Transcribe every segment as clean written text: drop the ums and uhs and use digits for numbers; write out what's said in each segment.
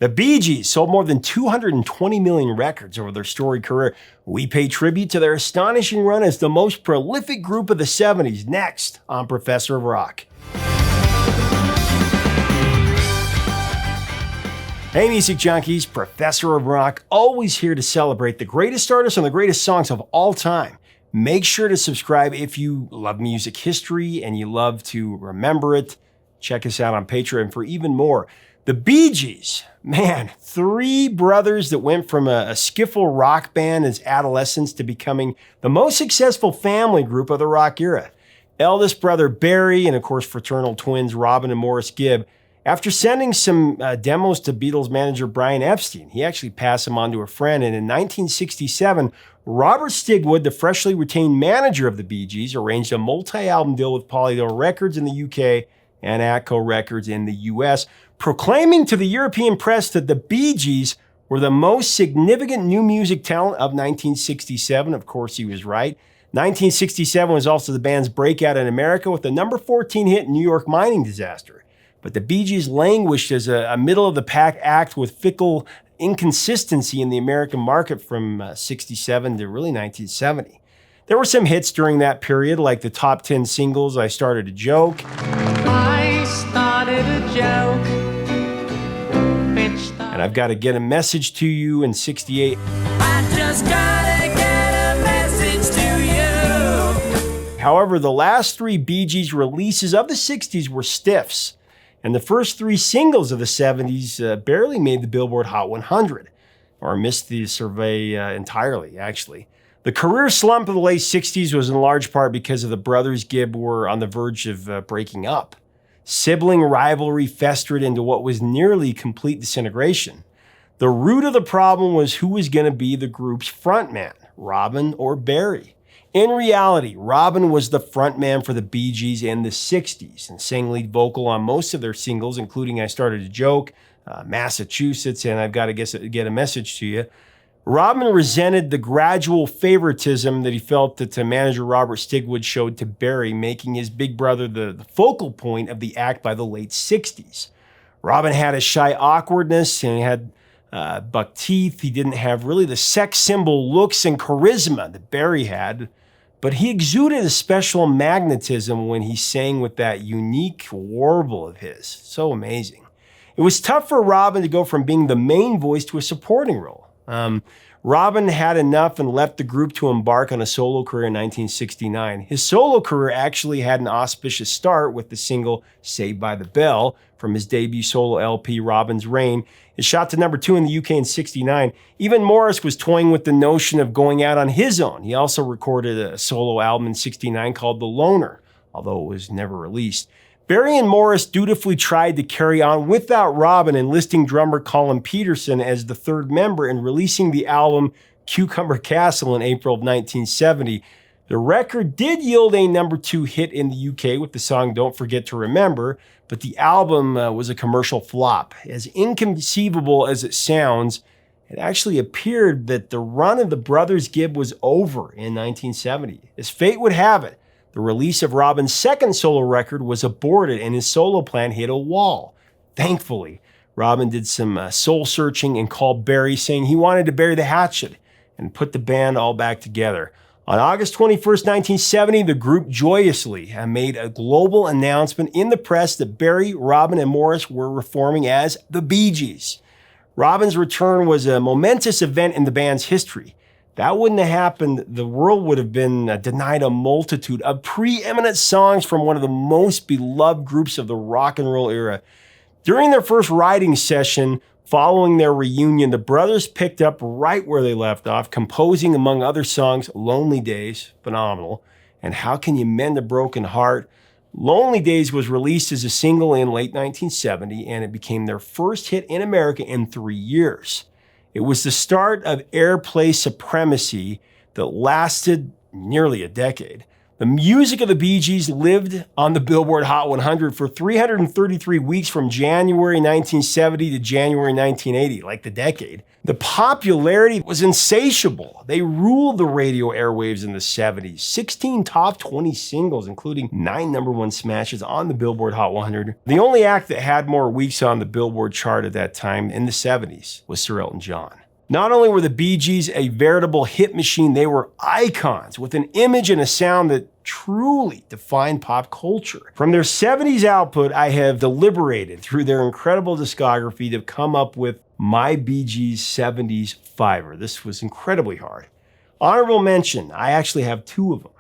The Bee Gees sold more than 220 million records over their storied career. We pay tribute to their astonishing run as the most prolific group of the 70s, next on Professor of Rock. Hey music junkies, Professor of Rock, always here to celebrate the greatest artists and the greatest songs of all time. Make sure to subscribe if you love music history and you love to remember it. Check us out on Patreon for even more. The Bee Gees, man, three brothers that went from a skiffle rock band as adolescents to becoming the most successful family group of the rock era. Eldest brother Barry and of course fraternal twins Robin and Maurice Gibb. After sending some demos to Beatles manager Brian Epstein, he actually passed them on to a friend, and in 1967, Robert Stigwood, the freshly retained manager of the Bee Gees, arranged a multi-album deal with Polydor Records in the UK and Atco Records in the US, proclaiming to the European press that the Bee Gees were the most significant new music talent of 1967. Of course, he was right. 1967 was also the band's breakout in America with the number 14 hit New York Mining Disaster. But the Bee Gees languished as a middle-of-the-pack act with fickle inconsistency in the American market from 67 to really 1970. There were some hits during that period, like the top 10 singles, I Started a Joke. I started a joke. And I've Got to Get a Message to You in 68. I just gotta get a message to you. However, the last three Bee Gees releases of the 60s were stiffs. And the first three singles of the 70s barely made the Billboard Hot 100, or missed the survey entirely, actually. The career slump of the late 60s was in large part because of the brothers Gibb were on the verge of breaking up. Sibling rivalry festered into what was nearly complete disintegration. The root of the problem was who was going to be the group's frontman, Robin or Barry. In reality, Robin was the frontman for the Bee Gees in the 60s and sang lead vocal on most of their singles, including I Started a Joke, Massachusetts, and I've Got to Get a Message to You. Robin resented the gradual favoritism that he felt that manager Robert Stigwood showed to Barry, making his big brother the focal point of the act by the late 60s. Robin had a shy awkwardness and he had buck teeth. He didn't have really the sex symbol looks and charisma that Barry had. But he exuded a special magnetism when he sang with that unique warble of his. So amazing. It was tough for Robin to go from being the main voice to a supporting role. Robin had enough and left the group to embark on a solo career in 1969. His solo career actually had an auspicious start with the single Saved by the Bell from his debut solo LP, Robin's Reign. It shot to number 2 in the UK in 69. Even Maurice was toying with the notion of going out on his own. He also recorded a solo album in 69 called The Loner, although it was never released. Barry and Maurice dutifully tried to carry on without Robin, enlisting drummer Colin Peterson as the third member and releasing the album Cucumber Castle in April of 1970. The record did yield a number 2 hit in the UK with the song Don't Forget to Remember, but the album was a commercial flop. As inconceivable as it sounds, it actually appeared that the run of the brothers Gibb was over in 1970. As fate would have it, the release of Robin's second solo record was aborted and his solo plan hit a wall. Thankfully, Robin did some soul searching and called Barry, saying he wanted to bury the hatchet and put the band all back together. On August 21st, 1970, the group joyously made a global announcement in the press that Barry, Robin, and Maurice were reforming as the Bee Gees. Robin's return was a momentous event in the band's history. That wouldn't have happened, the world would have been denied a multitude of preeminent songs from one of the most beloved groups of the rock and roll era. During their first writing session, following their reunion, the brothers picked up right where they left off, composing, among other songs, Lonely Days, phenomenal, and How Can You Mend a Broken Heart. Lonely Days was released as a single in late 1970, and it became their first hit in America in 3 years. It was the start of airplay supremacy that lasted nearly a decade. The music of the Bee Gees lived on the Billboard Hot 100 for 333 weeks from January 1970 to January 1980, like the decade. The popularity was insatiable. They ruled the radio airwaves in the 70s. 16 top 20 singles, including 9 #1 smashes on the Billboard Hot 100. The only act that had more weeks on the Billboard chart at that time in the 70s was Sir Elton John. Not only were the Bee Gees a veritable hit machine, they were icons with an image and a sound that truly defined pop culture. From their 70s output, I have deliberated through their incredible discography to come up with my Bee Gees 70s fiver. This was incredibly hard. Honorable mention, I actually have 2 of them.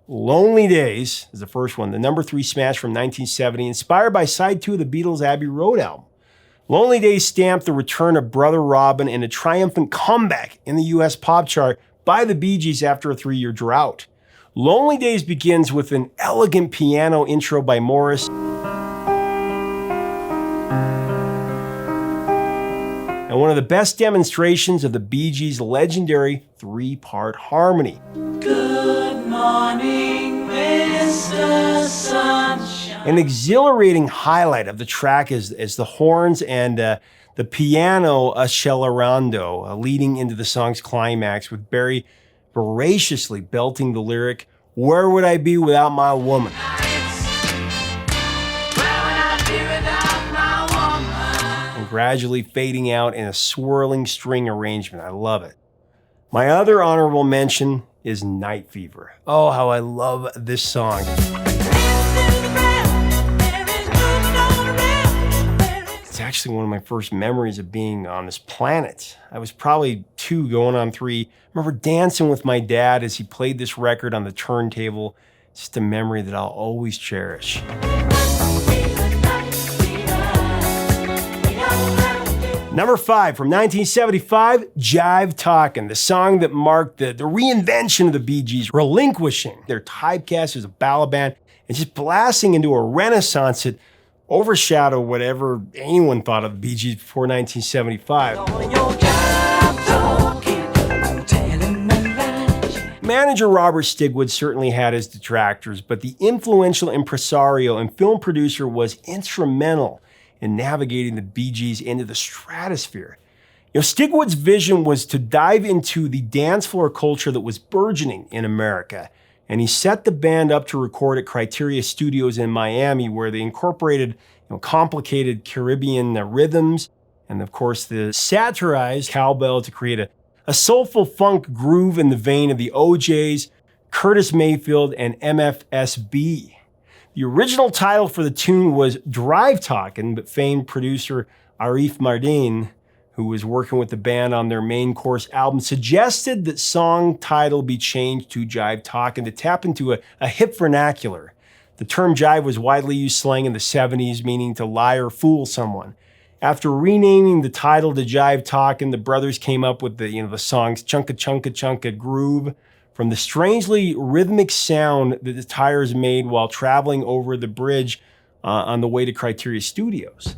Lonely Days is the first one, the #3 smash from 1970, inspired by side 2 of the Beatles' Abbey Road album. Lonely Days stamped the return of Brother Robin and a triumphant comeback in the US pop chart by the Bee Gees after a 3-year drought. Lonely Days begins with an elegant piano intro by Maurice and one of the best demonstrations of the Bee Gees' legendary 3-part harmony. Good morning, Mr. Sunshine. An exhilarating highlight of the track is the horns and the piano accelerando leading into the song's climax, with Barry voraciously belting the lyric, "Where would I be without my woman?" And gradually fading out in a swirling string arrangement. I love it. My other honorable mention is Night Fever. Oh, how I love this song. It's actually one of my first memories of being on this planet. I was probably 2 going on 3. I remember dancing with my dad as he played this record on the turntable. It's just a memory that I'll always cherish. Number 5, from 1975, Jive Talking, the song that marked the reinvention of the Bee Gees, relinquishing their typecast as a ballad band and just blasting into a renaissance that overshadow whatever anyone thought of the Bee Gees before 1975. Manager Robert Stigwood certainly had his detractors, but the influential impresario and film producer was instrumental in navigating the Bee Gees into the stratosphere. Stigwood's vision was to dive into the dance floor culture that was burgeoning in America, and he set the band up to record at Criteria Studios in Miami, where they incorporated complicated Caribbean rhythms and, of course, the satirized cowbell to create a soulful funk groove in the vein of the OJs, Curtis Mayfield, and MFSB. The original title for the tune was Drive Talking, but famed producer Arif Mardin, who was working with the band on their main course album, suggested that song title be changed to Jive Talking to tap into a hip vernacular. The term jive was widely used slang in the 70s, meaning to lie or fool someone. After renaming the title to Jive Talking, the brothers came up with the song's chunka chunka chunka groove from the strangely rhythmic sound that the tires made while traveling over the bridge on the way to Criteria Studios.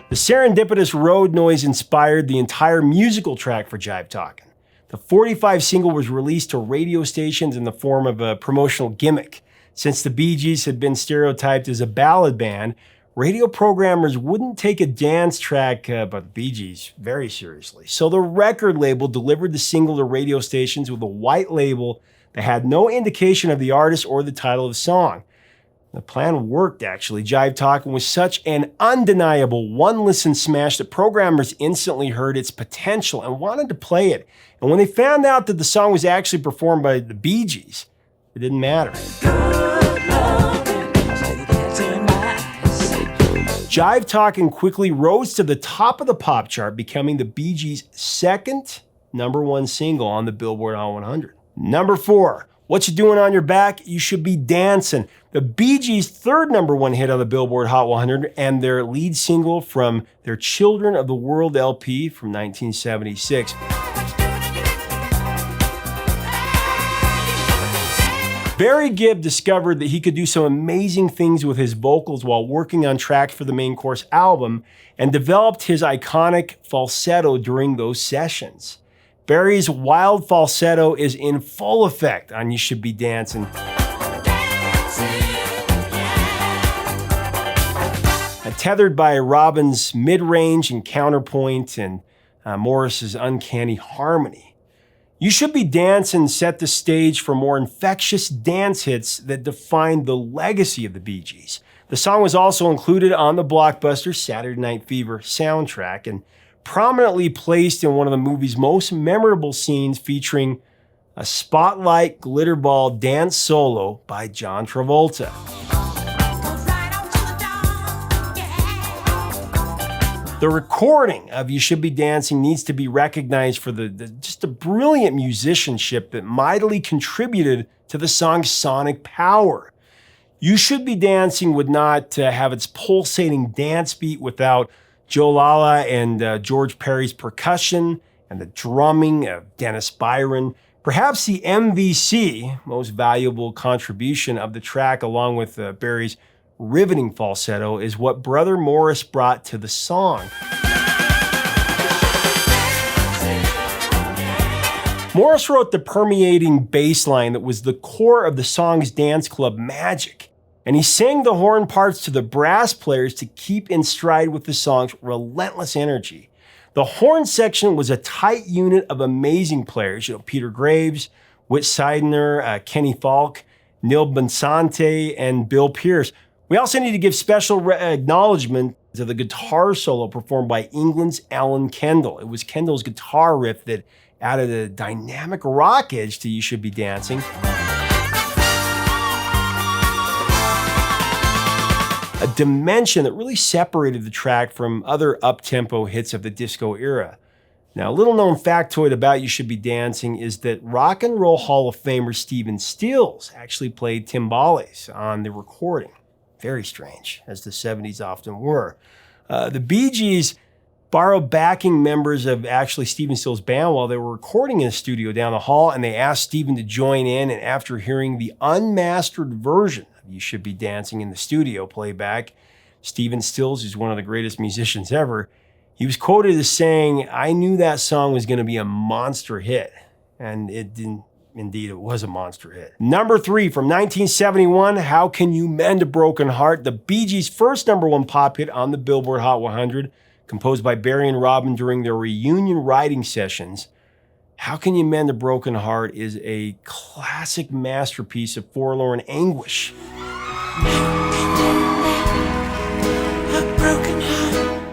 The serendipitous road noise inspired the entire musical track for Jive Talking. The 45 single was released to radio stations in the form of a promotional gimmick. Since the Bee Gees had been stereotyped as a ballad band, radio programmers wouldn't take a dance track about the Bee Gees very seriously. So the record label delivered the single to radio stations with a white label that had no indication of the artist or the title of the song. The plan worked, actually. Jive Talking was such an undeniable one-listen smash that programmers instantly heard its potential and wanted to play it. And when they found out that the song was actually performed by the Bee Gees, it didn't matter. Jive Talking quickly rose to the top of the pop chart, becoming the Bee Gees' second #1 single on the Billboard Hot 100. Number 4, What You Doing on Your Back? You Should Be Dancing. The Bee Gees' third #1 hit on the Billboard Hot 100 and their lead single from their Children of the World LP from 1976. Barry Gibb discovered that he could do some amazing things with his vocals while working on tracks for the main course album and developed his iconic falsetto during those sessions. Barry's wild falsetto is in full effect on You Should Be Dancing. Tethered by Robin's mid-range and counterpoint and Maurice's uncanny harmony. You Should Be Dancing set the stage for more infectious dance hits that defined the legacy of the Bee Gees. The song was also included on the blockbuster Saturday Night Fever soundtrack and prominently placed in one of the movie's most memorable scenes, featuring a spotlight glitterball dance solo by John Travolta. The recording of You Should Be Dancing needs to be recognized for just the brilliant musicianship that mightily contributed to the song's sonic power. You Should Be Dancing would not have its pulsating dance beat without Joe Lala and George Perry's percussion and the drumming of Dennis Byron. Perhaps the MVC, most valuable contribution of the track, along with Barry's riveting falsetto, is what Brother Maurice brought to the song. Maurice wrote the permeating bass line that was the core of the song's dance club magic, and he sang the horn parts to the brass players to keep in stride with the song's relentless energy. The horn section was a tight unit of amazing players, Peter Graves, Whit Seidner, Kenny Falk, Neil Bonsante, and Bill Pierce. We also need to give special acknowledgement to the guitar solo performed by England's Alan Kendall. It was Kendall's guitar riff that added a dynamic rock edge to You Should Be Dancing. A dimension that really separated the track from other up-tempo hits of the disco era. Now, a little-known factoid about You Should Be Dancing is that Rock and Roll Hall of Famer Stephen Stills actually played timbales on the recording. Very strange, as the 70s often were. The Bee Gees borrowed backing members of actually Stephen Stills' band while they were recording in a studio down the hall, and they asked Stephen to join in, and after hearing the unmastered version of You Should Be Dancing in the studio playback, Stephen Stills, who's one of the greatest musicians ever, he was quoted as saying, "I knew that song was going to be a monster hit," and it didn't. Indeed, it was a monster hit. Number 3 from 1971, How Can You Mend a Broken Heart? The Bee Gees' first #1 pop hit on the Billboard Hot 100, composed by Barry and Robin during their reunion writing sessions. How Can You Mend a Broken Heart is a classic masterpiece of forlorn anguish.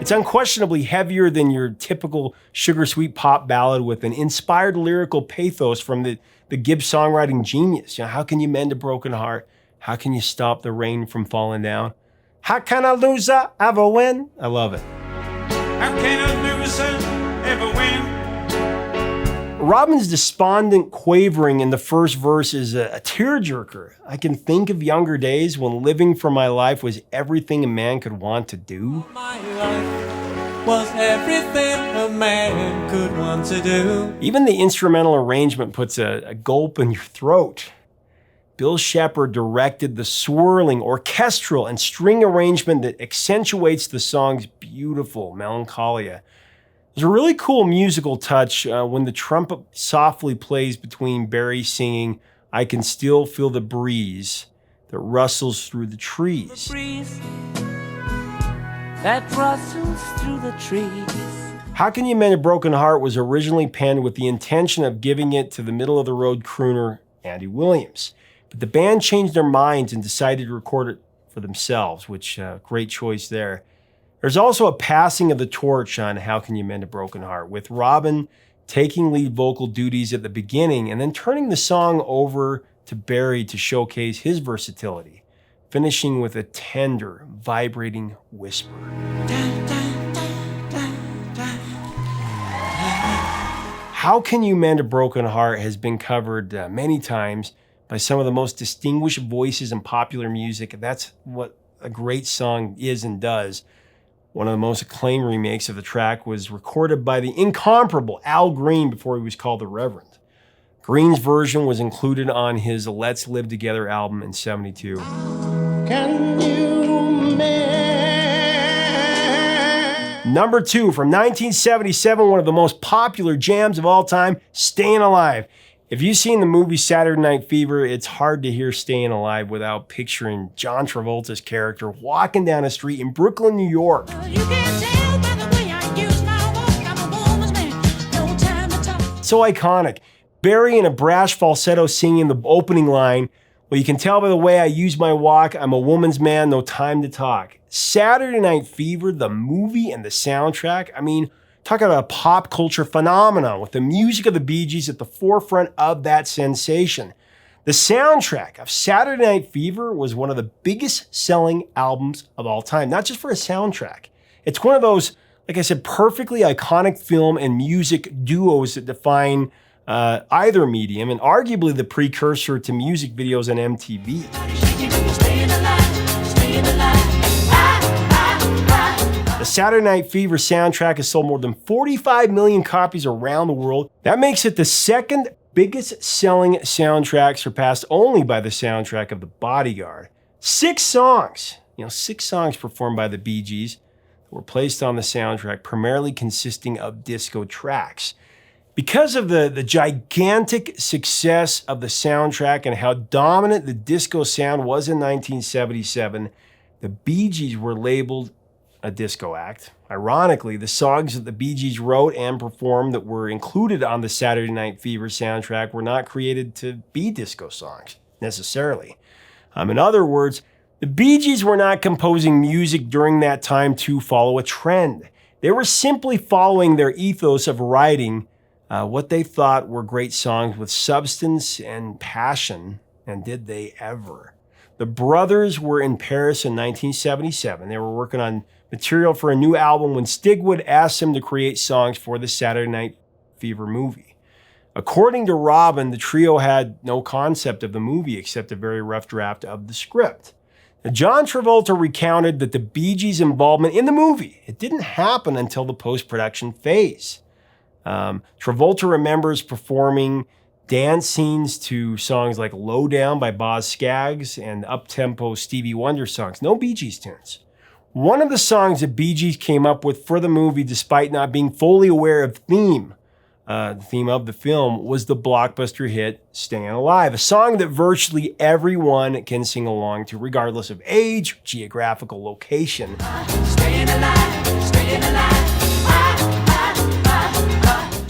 It's unquestionably heavier than your typical sugar-sweet pop ballad, with an inspired lyrical pathos from the Gibb songwriting genius. How can you mend a broken heart? How can you stop the rain from falling down? How can a loser ever win? I love it. How can a loser ever win? Robin's despondent quavering in the first verse is a tearjerker. I can think of younger days when living for my life was everything a man could want to do. My life was everything a man could want to do. Even the instrumental arrangement puts a gulp in your throat. Bill Shepard directed the swirling orchestral and string arrangement that accentuates the song's beautiful melancholia. There's a really cool musical touch when the trumpet softly plays between Barry singing, "I Can Still Feel the Breeze That Rustles Through the Trees." The breeze that rustles through the trees. How Can You Mend a Broken Heart was originally penned with the intention of giving it to the middle-of-the-road crooner Andy Williams. But the band changed their minds and decided to record it for themselves, which, great choice there. There's also a passing of the torch on How Can You Mend a Broken Heart, with Robin taking lead vocal duties at the beginning and then turning the song over to Barry to showcase his versatility, finishing with a tender, vibrating whisper. How Can You Mend a Broken Heart has been covered many times by some of the most distinguished voices in popular music. That's what a great song is and does. One of the most acclaimed remakes of the track was recorded by the incomparable Al Green before he was called the Reverend. Green's version was included on his Let's Live Together album in '72. Number 2, from 1977, one of the most popular jams of all time, Stayin' Alive. If you've seen the movie Saturday Night Fever, it's hard to hear Stayin' Alive without picturing John Travolta's character walking down a street in Brooklyn, New York. So iconic. Barry in a brash falsetto singing the opening line, "Well, you can tell by the way I use my walk, I'm a woman's man, no time to talk." Saturday Night Fever, the movie and the soundtrack, I mean, talk about a pop culture phenomenon with the music of the Bee Gees at the forefront of that sensation. The soundtrack of Saturday Night Fever was one of the biggest selling albums of all time, not just for a soundtrack. It's one of those, like I said, perfectly iconic film and music duos that define either medium and arguably the precursor to music videos on MTV. The Saturday Night Fever soundtrack has sold more than 45 million copies around the world. That makes it the second biggest selling soundtrack, surpassed only by the soundtrack of The Bodyguard. 6 songs performed by the Bee Gees were placed on the soundtrack, primarily consisting of disco tracks. Because of the gigantic success of the soundtrack and how dominant the disco sound was in 1977, the Bee Gees were labeled a disco act. Ironically, the songs that the Bee Gees wrote and performed that were included on the Saturday Night Fever soundtrack were not created to be disco songs, necessarily. In other words, the Bee Gees were not composing music during that time to follow a trend. They were simply following their ethos of writing what they thought were great songs with substance and passion, and did they ever. The brothers were in Paris in 1977. They were working on material for a new album when Stigwood asked them to create songs for the Saturday Night Fever movie. According to Robin, the trio had no concept of the movie except a very rough draft of the script. Now, John Travolta recounted that the Bee Gees' involvement in the movie, it didn't happen until the post-production phase. Travolta remembers performing dance scenes to songs like Low Down by Boz Scaggs and up-tempo Stevie Wonder songs. No Bee Gees tunes. One of the songs that Bee Gees came up with for the movie, despite not being fully aware of the theme of the film, was the blockbuster hit Stayin' Alive, a song that virtually everyone can sing along to, regardless of age, geographical location. Stayin' alive, stayin' alive.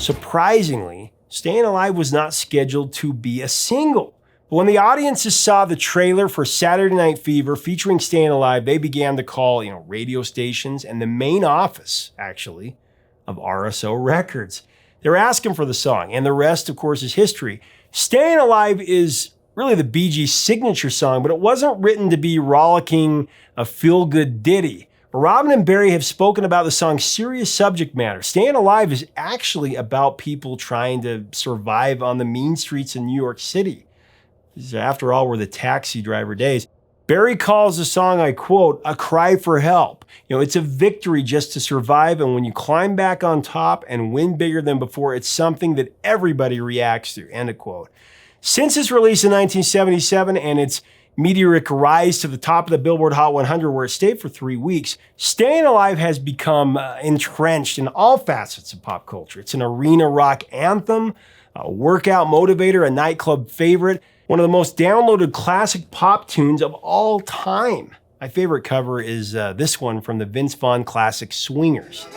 Surprisingly, Stayin' Alive was not scheduled to be a single. But when the audiences saw the trailer for Saturday Night Fever featuring Stayin' Alive, they began to call, radio stations and the main office, actually, of RSO Records. They were asking for the song, and the rest, of course, is history. Stayin' Alive is really the Bee Gees' signature song, but it wasn't written to be rollicking a feel-good ditty. Robin and Barry have spoken about the song's serious subject matter. Stayin' Alive is actually about people trying to survive on the mean streets in New York City. These, after all, were the taxi driver days. Barry calls the song, I quote, "a cry for help." It's a victory just to survive, and when you climb back on top and win bigger than before, it's something that everybody reacts to, end of quote. Since its release in 1977 and its meteoric rise to the top of the Billboard Hot 100, where it stayed for 3 weeks, Stayin' Alive has become entrenched in all facets of pop culture. It's an arena rock anthem, a workout motivator, a nightclub favorite, one of the most downloaded classic pop tunes of all time. My favorite cover is this one from the Vince Vaughn classic Swingers.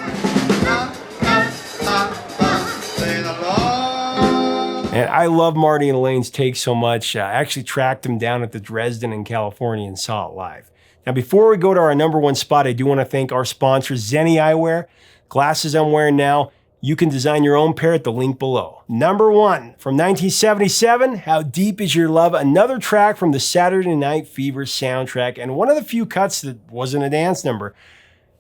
And I love Marty and Elaine's take so much. I actually tracked them down at the Dresden in California and saw it live. Now, before we go to our number one spot, I do want to thank our sponsor, Zenni Eyewear. Glasses I'm wearing now, you can design your own pair at the link below. Number 1, from 1977, How Deep Is Your Love? Another track from the Saturday Night Fever soundtrack, and one of the few cuts that wasn't a dance number.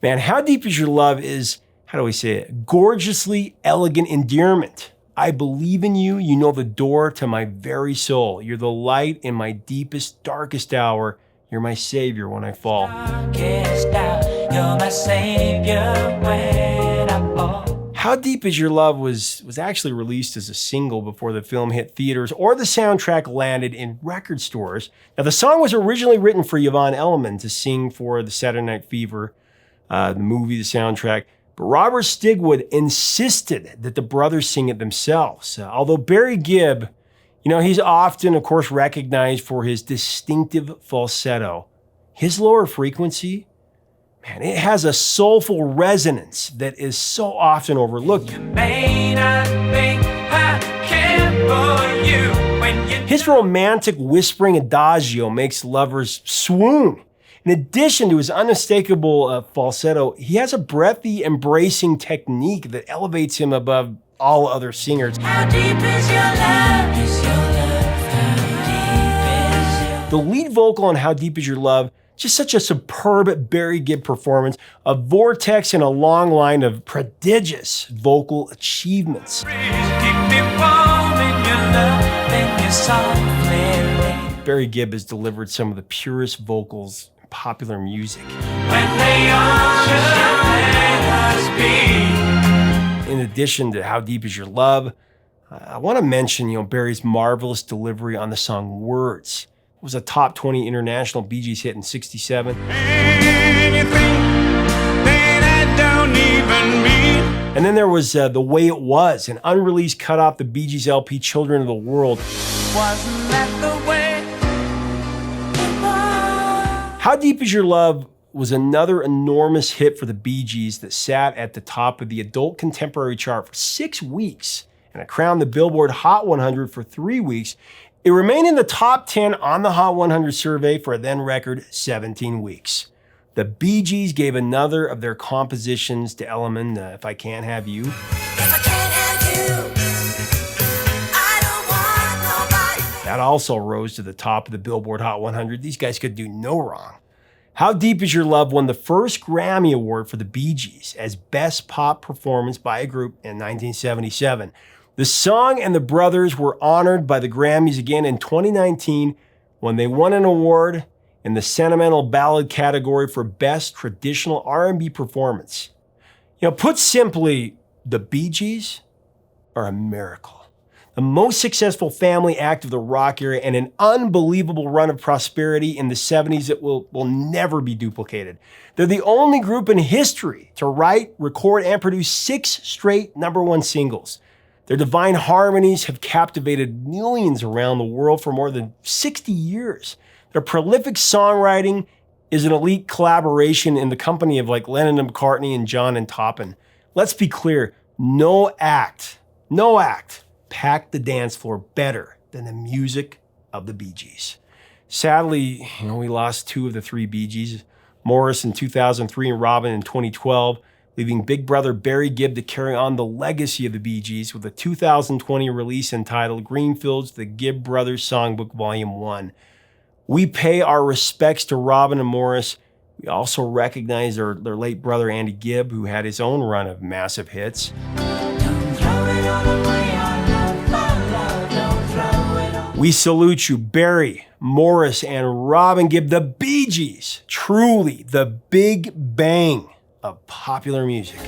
Man, How Deep Is Your Love is, how do we say it, gorgeously elegant endearment. I believe in you. You know the door to my very soul. You're the light in my deepest, darkest hour. You're my savior when I fall. Darkest hour, you're my savior when I fall. How Deep Is Your Love was actually released as a single before the film hit theaters or the soundtrack landed in record stores. Now, the song was originally written for Yvonne Elliman to sing for the Saturday Night Fever, the movie, the soundtrack. But Robert Stigwood insisted that the brothers sing it themselves. Although Barry Gibb, he's often, of course, recognized for his distinctive falsetto, his lower frequency, man, it has a soulful resonance that is so often overlooked. His romantic whispering adagio makes lovers swoon. In addition to his unmistakable falsetto, he has a breathy, embracing technique that elevates him above all other singers. How deep is your love? Is your love? How deep is your... The lead vocal on How Deep Is Your Love, just such a superb Barry Gibb performance, a vortex in a long line of prodigious vocal achievements. Barry Gibb has delivered some of the purest vocals in popular music. In addition to How Deep Is Your Love, I want to mention, Barry's marvelous delivery on the song Words. It was a top 20 international Bee Gees hit in '67. And then there was The Way It Was, an unreleased cut off the Bee Gees LP Children of the World. Wasn't that the way it was? How Deep Is Your Love was another enormous hit for the Bee Gees that sat at the top of the adult contemporary chart for 6 weeks, and it crowned the Billboard Hot 100 for 3 weeks. It remained in the top 10 on the Hot 100 survey for a then record 17 weeks. The Bee Gees gave another of their compositions to Elliman, If I Can't Have You. If I can't have you, I don't want nobody. That also rose to the top of the Billboard Hot 100. These guys could do no wrong. How Deep Is Your Love won the first Grammy Award for the Bee Gees as Best Pop Performance by a Group in 1977. The song and the brothers were honored by the Grammys again in 2019 when they won an award in the Sentimental Ballad category for Best Traditional R&B Performance. Put simply, the Bee Gees are a miracle. The most successful family act of the rock era and an unbelievable run of prosperity in the 70s that will never be duplicated. They're the only group in history to write, record, and produce 6 straight #1 singles. Their divine harmonies have captivated millions around the world for more than 60 years. Their prolific songwriting is an elite collaboration in the company of Lennon and McCartney and John and Toppin. Let's be clear, no act packed the dance floor better than the music of the Bee Gees. Sadly, we lost 2 of the 3 Bee Gees, Maurice in 2003 and Robin in 2012, leaving big brother Barry Gibb to carry on the legacy of the Bee Gees with a 2020 release entitled Greenfield's The Gibb Brothers Songbook Volume 1. We pay our respects to Robin and Maurice. We also recognize their late brother Andy Gibb, who had his own run of massive hits. We salute you, Barry, Maurice, and Robin Gibb, the Bee Gees, truly the Big Bang of popular music.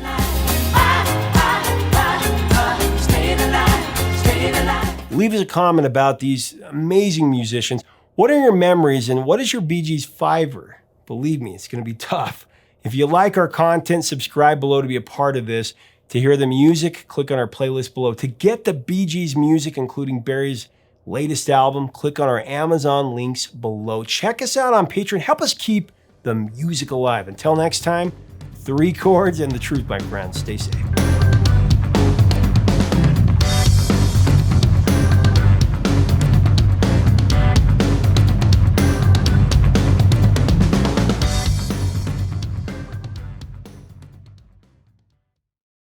Leave us a comment about these amazing musicians. What are your memories and what is your Bee Gees fiver? Believe me, it's going to be tough. If you like our content, subscribe below to be a part of this. To hear the music, click on our playlist below. To get the Bee Gees music, including Barry's latest album, click on our Amazon links below. Check us out on Patreon. Help us keep the music alive. Until next time, 3 chords and the truth, my friends. Stay safe.